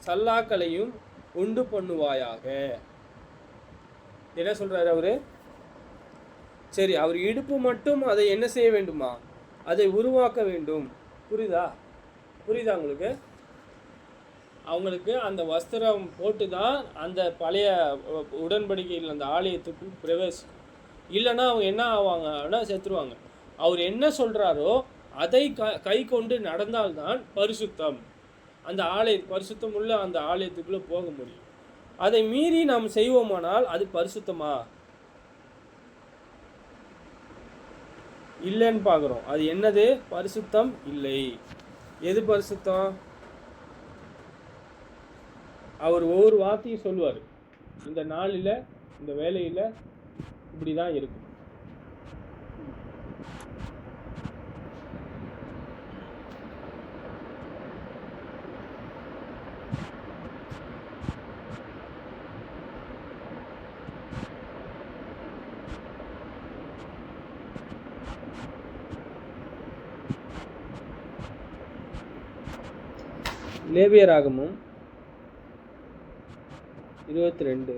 சல்லாக்களையும் உண்டு பண்ணுவாயாக. என்ன சொல்றாரு அவரு? சரி, அவர் இடுப்பு மட்டும் அதை என்ன செய்ய வேண்டுமா? அதை உருவாக்க வேண்டும். புரியுதா உங்களுக்கு? அவங்களுக்கு அந்த வஸ்திரம் போட்டு தான் அந்த பழைய உடன்படிக்கையில் அந்த ஆலயத்துக்கு பிரவேசம். இல்லைன்னா அவங்க என்ன ஆவாங்கன்னா செத்துருவாங்க. அவர் என்ன சொல்கிறாரோ அதை கை கொண்டு நடந்தால்தான் பரிசுத்தம். அந்த பரிசுத்தம் உள்ள அந்த ஆலயத்துக்குள்ளே போக முடியும். அதை மீறி நாம் செய்வோமானால் அது பரிசுத்தமா இல்லைன்னு பார்க்குறோம். அது என்னது? பரிசுத்தம் இல்லை. எது பரிசுத்தம்? அவர் ஒவ்வொரு வார்த்தையும் சொல்லுவார். இந்த நாளில் இந்த வேலையில் இப்படி தான் இருக்கும். லேவியராகமம் 22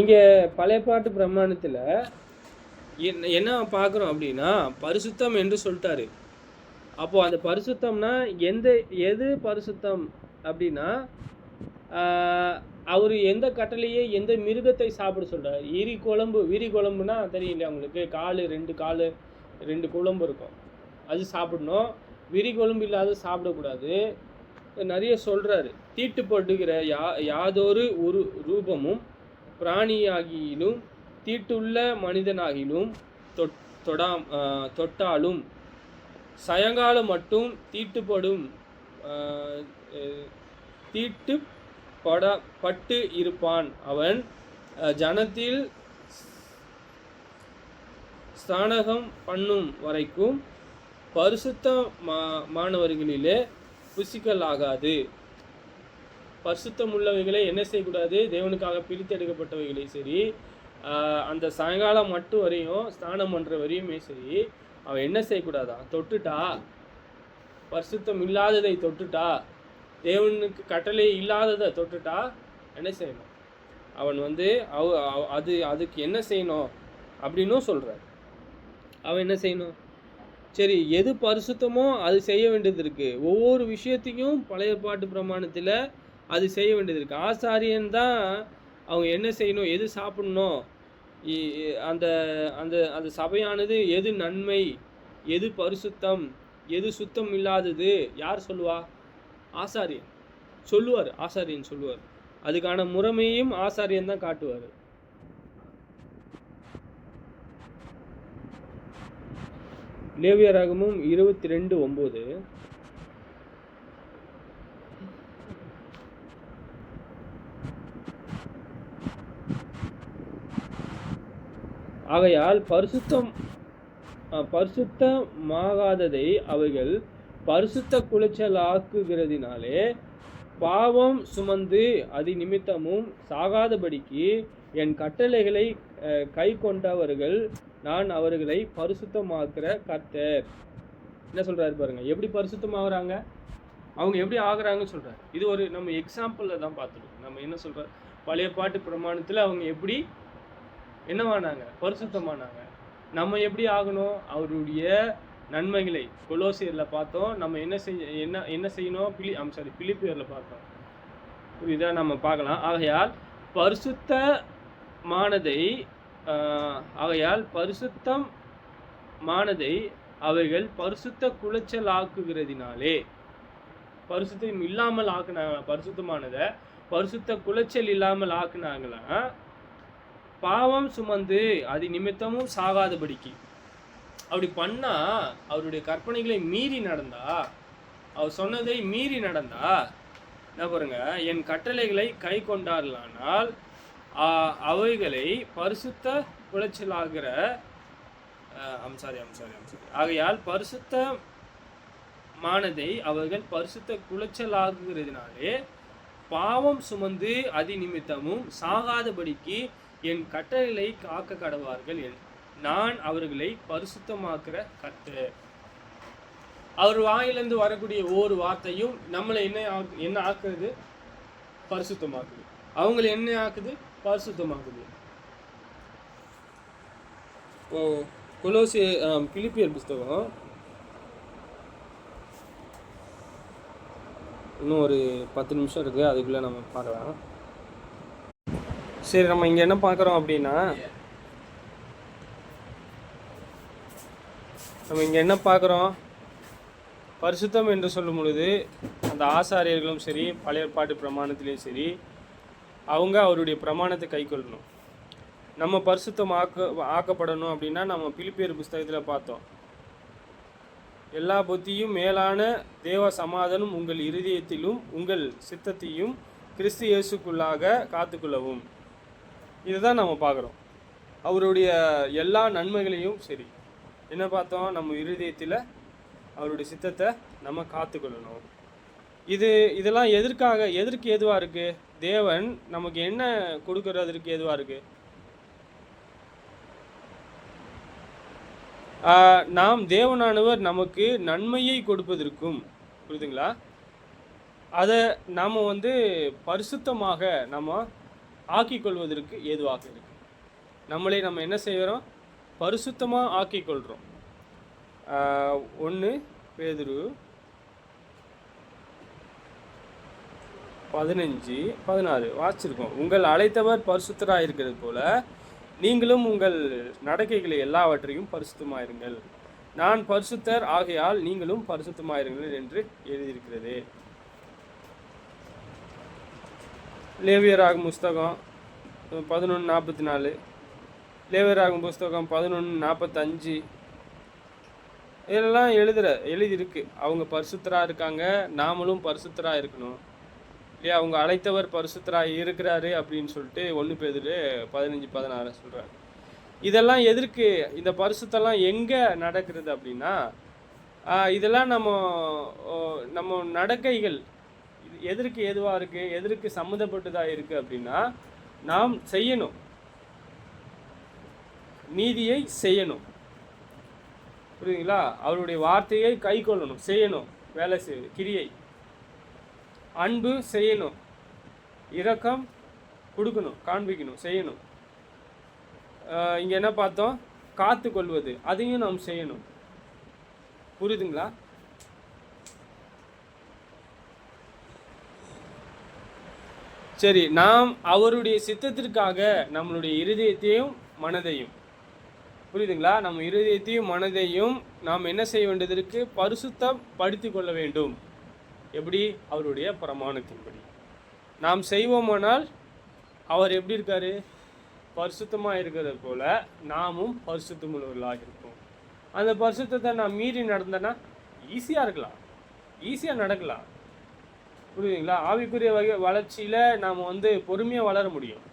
இங்கே பழைய பாட்டு பிரமாணத்தில் என்ன பார்க்குறோம் அப்படின்னா, பரிசுத்தம் என்று சொல்லிட்டாரு. அப்போது அந்த பரிசுத்தம்னா எது பரிசுத்தம் அப்படின்னா, அவர் எந்த கட்டளையே எந்த மிருகத்தை சாப்பிட சொல்கிறார். வீரி குழம்புனா தெரியும் இல்லையா உங்களுக்கு? 2 கால் 2 குழம்பு இருக்கும், அது சாப்பிடணும். விரி குழம்பு இல்லாத சாப்பிடக்கூடாது. நிறைய சொல்கிறாரு. தீட்டுப்படுகிற யாதொரு ஒரு ரூபமும் பிராணியாகிலும் தீட்டுள்ள மனிதனாகிலும் தொட்டாலும் சாயங்காலம் மட்டும் தீட்டுப்பட்டு இருப்பான். அவன் ஜனத்தில் ஸ்நானகம் பண்ணும் வரைக்கும் பரிசுத்தமானவர்களிலே புசிக்கலாகாது. பரிசுத்தம் உள்ளவைகளை என்ன செய்யக்கூடாது? தேவனுக்காக பிரித்தெடுக்கப்பட்டவைகளை சரி, அந்த சாயங்காலம் மட்டும் வரையும் ஸ்நானம் பண்ணுற வரையுமே சரி, அவன் என்ன செய்யக்கூடாதா? தொட்டுட்டா, பரிசுத்தம் இல்லாததை தொட்டுட்டா, தேவனுக்கு கட்டளை இல்லாததை தொட்டுட்டா என்ன செய்யணும்? அவன் அதுக்கு என்ன செய்யணும் அப்படின்னும் சொல்கிறார். அவன் என்ன செய்யணும்? சரி, எது பரிசுத்தமோ அது செய்ய வேண்டியது இருக்குது. ஒவ்வொரு விஷயத்தையும் பழைய பாட்டு பிரமாணத்தில் அது செய்ய வேண்டியது இருக்குது. ஆசாரியன் தான் அவங்க என்ன செய்யணும், எது சாப்பிடணும், அந்த அந்த அந்த சபையானது எது நன்மை, எது பரிசுத்தம், எது சுத்தம் இல்லாதது யார் சொல்லுவா? ஆசாரியன் சொல்லுவார். அதுக்கான முறைமையும் ஆசாரியன் தான் காட்டுவார். லேவியராகமம் 22:9 ஆகையால் பரிசுத்தமாகாததை அவைகள் பரிசுத்த குலைச்சலாக்குகிறதினாலே பாவம் சுமந்து அதி நிமித்தமும் சாகாதபடிக்கு என் கட்டளைகளை கை கொண்டவர்கள் நான் அவர்களை பரிசுத்தமாக்குற கர்த்தர். என்ன சொல்றாரு பாருங்க, எப்படி பரிசுத்தமாகறாங்க, அவங்க எப்படி ஆகுறாங்கன்னு சொல்றாரு. இது ஒரு நம்ம எக்ஸாம்பிளில் தான் பார்த்துருக்கோம். நம்ம என்ன சொல்ற, பழைய பாட்டு பிரமாணத்தில் அவங்க எப்படி என்னவானாங்க, பரிசுத்தமானாங்க. நம்ம எப்படி ஆகணும்? அவருடைய நன்மைகளை கொலோசியரில் பார்த்தோம். நம்ம என்ன செய்யணும்? பிலிப்பியரில் பார்த்தோம். புரியுதா? நம்ம பார்க்கலாம். ஆகையால் பரிசுத்தமானதை அவைகள் பரிசுத்த குலைச்சலாக்குகிறதினாலே, பரிசுத்தம் இல்லாமல் ஆக்குனாங்க. பரிசுத்தமானதை பரிசுத்த குலைச்சல் இல்லாமல் ஆக்குனாங்களா, பாவம் சுமந்து அது நிமித்தமும் சாகாதபடிக்கு. அப்படி பண்ணா, அவருடைய கற்பனைகளை மீறி நடந்தா, அவர் சொன்னதை மீறி நடந்தா என்ன பாருங்க, என் கட்டளைகளை கை கொண்டார்களானால் அவைகளை பரிசுத்த குலைச்சலாகிற ஆகையால் பரிசுத்தமானதை அவர்கள் பரிசுத்த குலைச்சலாகுகிறதுனாலே பாவம் சுமந்து அதி நிமித்தமும் சாகாதபடிக்கு என் கட்டளைகளை காக்க கடவார்கள். நான் அவர்களை பரிசுத்தமாக்குற கர்த்தர். அவர் வாயிலிருந்து வரக்கூடிய ஒவ்வொரு வார்த்தையும் நம்மளை என்ன ஆக்குறது? பரிசுத்தமாக்குது. அவங்களை என்ன ஆக்குது? பரிசுத்தமாக்குது. பிலிப்பியர் புஸ்தகம் இன்னும் ஒரு 10 நிமிஷம் இருக்குது, அதுக்குள்ளே நம்ம பார்க்கலாம். சரி, நம்ம இங்கே என்ன பார்க்குறோம் அப்படின்னா, பரிசுத்தம் என்று சொல்லும் பொழுது அந்த ஆசாரியர்களும் சரி, பழைய ஏற்பாட்டு பிரமாணத்திலையும் சரி, அவங்க அவருடைய பிரமாணத்தை கை கொள்ளணும். நம்ம பரிசுத்தம் ஆக்கப்படணும் அப்படின்னா நம்ம பிலிப்பியர் புஸ்தகத்தில் பார்த்தோம், எல்லா புத்தியும் மேலான தேவ சமாதானம் உங்கள் இருதயத்திலும் உங்கள் சித்தத்தையும் கிறிஸ்து இயேசுக்குள்ளாக காத்துக்கொள்ளவும். இதுதான் நம்ம பார்க்குறோம். அவருடைய எல்லா நன்மைகளையும் சரி என்ன பார்த்தோம்? நம்ம இருதயத்தில் அவருடைய சித்தத்தை நம்ம காத்துக்கொள்ளணும். இதெல்லாம் எதற்கு ஏதுவாக இருக்குது? தேவன் நமக்கு என்ன கொடுக்கறதற்கு ஏதுவாக இருக்குது? நாம் தேவனானவர் நமக்கு நன்மையை கொடுப்பதற்கும், புரியுதுங்களா, அதை நாம் பரிசுத்தமாக நம்ம ஆக்கிக்கொள்வதற்கு ஏதுவாக இருக்கு. நம்மளை நம்ம என்ன செய்கிறோம்? பரிசுத்தமாக ஆக்கிக்கொள்கிறோம். 1 பேதுரு 15:16 வாசிச்சிருக்கோம். உங்கள் அழைத்தவர் பரிசுத்தராக இருக்கிறது போல நீங்களும் உங்கள் நடக்கைகளை எல்லாவற்றையும் பரிசுத்தமாயிருங்கள். நான் பரிசுத்தர் ஆகையால் நீங்களும் பரிசுத்தமாயிருங்கள் என்று எழுதியிருக்கிறது. லேவியராகும் புஸ்தகம் 11:44, லேவியராகும் புஸ்தகம் 11:45, இதெல்லாம் எழுதியிருக்கு. அவங்க பரிசுத்தராக இருக்காங்க, நாமளும் பரிசுத்தராக இருக்கணும் இல்லையா? அவங்க அழைத்தவர் பரிசுத்தராக இருக்கிறாரு அப்படின்னு சொல்லிட்டு 1 பேதுரு 15:16 சொல்கிறாங்க. இதெல்லாம் எதற்கு? இந்த பரிசுத்தெல்லாம் எங்கே நடக்கிறது அப்படின்னா, இதெல்லாம் நம்ம நடக்கைகள் எதற்கு ஏதுவாக இருக்குது, எதற்கு சம்மந்தப்பட்டதாக இருக்குது அப்படின்னா, நாம் செய்யணும், நீதியை செய்யணும், புரியுதுங்களா? அவருடைய வார்த்தையை கை கொள்ளணும், செய்யணும், வேலை கிரியை, அன்பு செய்யணும், இரக்கம் கொடுக்கணும், காண்பிக்கணும், செய்யணும். இங்கே என்ன பார்த்தோம்? காத்து கொள்வது, அதையும் நாம் செய்யணும். புரியுதுங்களா? சரி, நாம் அவருடைய சித்தத்திற்காக நம்மளுடைய இருதயத்தையும் மனதையும், புரியுதுங்களா, நம்ம இருதயத்தையும் மனதையும் நாம் என்ன செய்ய வேண்டியதற்கு? பரிசுத்தப்படுத்தி கொள்ள வேண்டும். எப்படி? அவருடைய பிரமாணத்தின்படி நாம் செய்வோமானால் அவர் எப்படி இருக்காரு? பரிசுத்தமாக இருக்கிறது போல நாமும் பரிசுத்தமுள்ளவர்களாக இருப்போம். அந்த பரிசுத்தத்தை நாம் மீறி நடந்தனா ஈஸியாக இருக்கலாம், ஈஸியாக நடக்கலாம். புரியுதுங்களா? ஆவிக்குரிய வளர்ச்சியில் நாம் பொறுமையாக வளர முடியும்.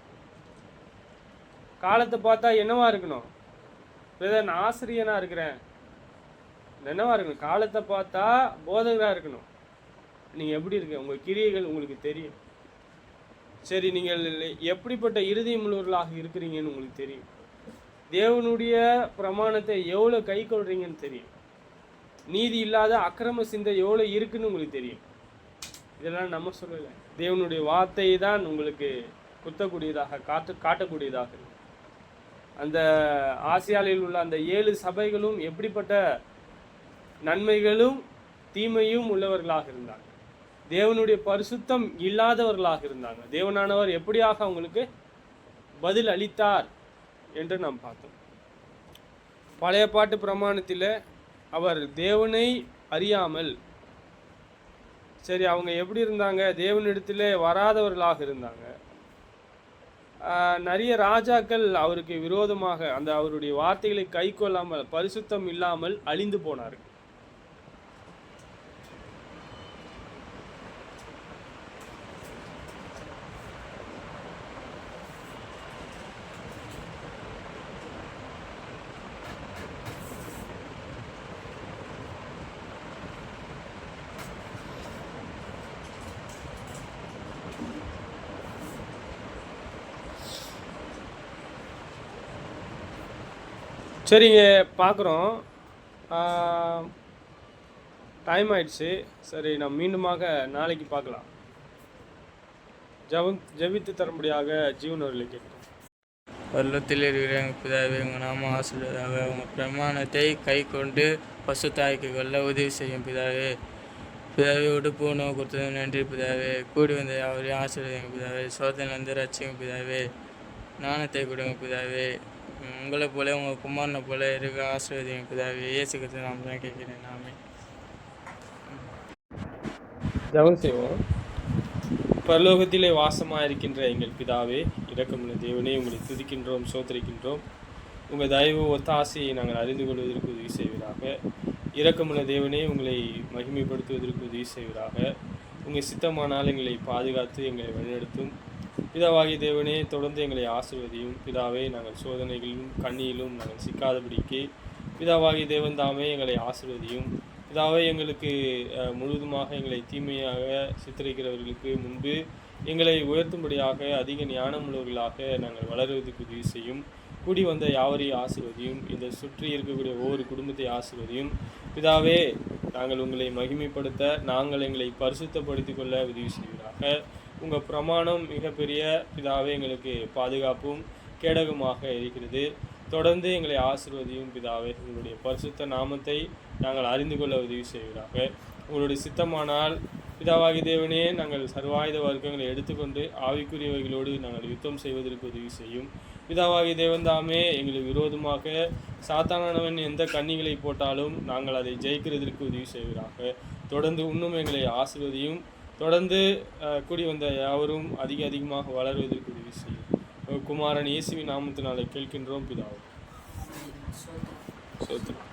காலத்தை பார்த்தா என்னவா இருக்கணும்? நான் ஆசிரியனாக இருக்கிறேன், என்னவா இருக்கணும்? காலத்தை பார்த்தா போதகராக இருக்கணும். நீங்கள் எப்படி இருக்க? உங்கள் கிரியைகள் உங்களுக்கு தெரியும். சரி, நீங்கள் எப்படிப்பட்ட இருதயம் உள்ளவர்களாக இருக்கிறீங்கன்னு உங்களுக்கு தெரியும். தேவனுடைய பிரமாணத்தை எவ்வளோ கை கொள்றீங்கன்னு தெரியும். நீதி இல்லாத அக்கிரம சிந்தை எவ்வளோ இருக்குன்னு உங்களுக்கு தெரியும். இதெல்லாம் நம்ம சொல்லலை, தேவனுடைய வார்த்தை தான் உங்களுக்கு குத்தக்கூடியதாக காட்டக்கூடியதாக இருக்கு. அந்த ஆசியாவில் உள்ள அந்த 7 சபைகளும் எப்படிப்பட்ட நன்மைகளும் தீமையும் உள்ளவர்களாக இருந்தாங்க. தேவனுடைய பரிசுத்தம் இல்லாதவர்களாக இருந்தாங்க. தேவனானவர் எப்படியாக அவங்களுக்கு பதில் அளித்தார் என்று நாம் பார்த்தோம். பழைய பாட்டு பிரமாணத்தில் அவர் தேவனை அறியாமல், சரி, அவங்க எப்படி இருந்தாங்க? தேவனிடத்தில் வராதவர்களாக இருந்தாங்க. நிறைய ராஜாக்கள் அவருக்கு விரோதமாக அந்த அவருடைய வார்த்தைகளை கை கொள்ளாமல், பரிசுத்தம் இல்லாமல் அழிந்து போனார்கள். சரிங்க, பார்க்குறோம். டைம் ஆயிடுச்சு. சரி, நாம் மீண்டுமாக நாளைக்கு பார்க்கலாம். ஜெபித்து தரும்படியாக ஜீவன் அவர்களை கேட்கிறோம். பரலோகத்தில் இருக்கிற எங்கள் பிதாவே, உங்கள் நாமம் ஆசீர்வதிப்பதாக. உங்கள் பிரமாணத்தை கை கொண்டு பசுத்தாய்க்கு கொள்ள உதவி செய்யும் பிதாவே. பிதாவே, உடுப்பு உணவு கொடுத்தது நன்றி பிதாவே. கூடி வந்த யாவரையும் ஆசீர்வதிங்க பிதாவே. சோதனையிலிருந்து ரட்சிங்க பிதாவே. ஞானத்தை கொடுங்க பிதாவே. உங்களை போல உங்கள் குமாரனை போல இருக்க ஆசீர்வதிங்க பிதாவே. இயேசு கிறிஸ்து நாம தான் கேட்கிறேன். நாமே ஜெபம் செய்வோம். பரலோகத்திலே வாசமாக இருக்கின்ற எங்கள் பிதாவே, இரக்கமுள்ள தேவனே, உங்களை துதிக்கின்றோம், சோதரிக்கின்றோம். உங்கள் தயவு ஒத்தாசையை நாங்கள் அறிந்து கொள்வதற்கு உதவி செய்வீராக. இரக்கமுள்ள தேவனே, உங்களை மகிமைப்படுத்துவதற்கு உதவி செய்வீராக. உங்கள் சித்தமானால் எங்களை பாதுகாத்து எங்களை வழிநடத்தும். பிதாவாகிய தேவனே, தொடர்ந்து எங்களை ஆசீர்வதியும். பிதாவே, நாங்கள் சோதனைகளிலும் கண்ணியிலும் நாங்கள் சிக்காதபடிக்கு பிதாவாகிய தேவன் தாமே எங்களை ஆசீர்வதியும். பிதாவே, எங்களுக்கு முழுவதுமாக எங்களை தீமையாக சித்தரிக்கிறவர்களுக்கு முன்பு எங்களை உயர்த்தும்படியாக அதிக ஞானமுள்ளவர்களாக நாங்கள் வளருவதற்கு உதவி செய்யும். கூடி வந்த யாவரையும் ஆசீர்வதியும். இந்த சுற்றி இருக்கக்கூடிய ஒவ்வொரு குடும்பத்தை ஆசீர்வதியும். பிதாவே, நாங்கள் உங்களை மகிமைப்படுத்த, நாங்கள் எங்களை பரிசுத்தப்படுத்திக் கொள்ள உதவி செய்வீராக. உங்கள் பிரமாணம் மிகப்பெரிய பிதாவே, எங்களுக்கு பாதுகாப்பும் கேடகமாக இருக்கிறது. தொடர்ந்து எங்களை ஆசீர்வதியும் பிதாவே. உங்களுடைய பரிசுத்த நாமத்தை நாங்கள் அறிந்து கொள்ள உதவி செய்வீராக. உங்களுடைய சித்தமானால் பிதாவாகிய தேவனே, நாங்கள் சர்வாயுத வர்க்கங்களை எடுத்துக்கொண்டு ஆவிக்குரியவைகளோடு நாங்கள் யுத்தம் செய்வதற்கு உதவி செய்யும். பிதாவாகிய தேவன் தாமே எங்களுக்கு விரோதமாக சாத்தானவன் எந்த கண்ணிகளை போட்டாலும் நாங்கள் அதை ஜெயிக்கிறதற்கு உதவி செய்வீராக. தொடர்ந்து இன்னும் எங்களை ஆசீர்வதியும். தொடர்ந்து கூடி வந்த யாவரும் அதிகமாக வளர்வதற்கு உதவி செய்யும். குமாரன் இயேசுவின் நாமத்தினாலே கேட்கின்றோம் பிதாவே. சோத்திரம்.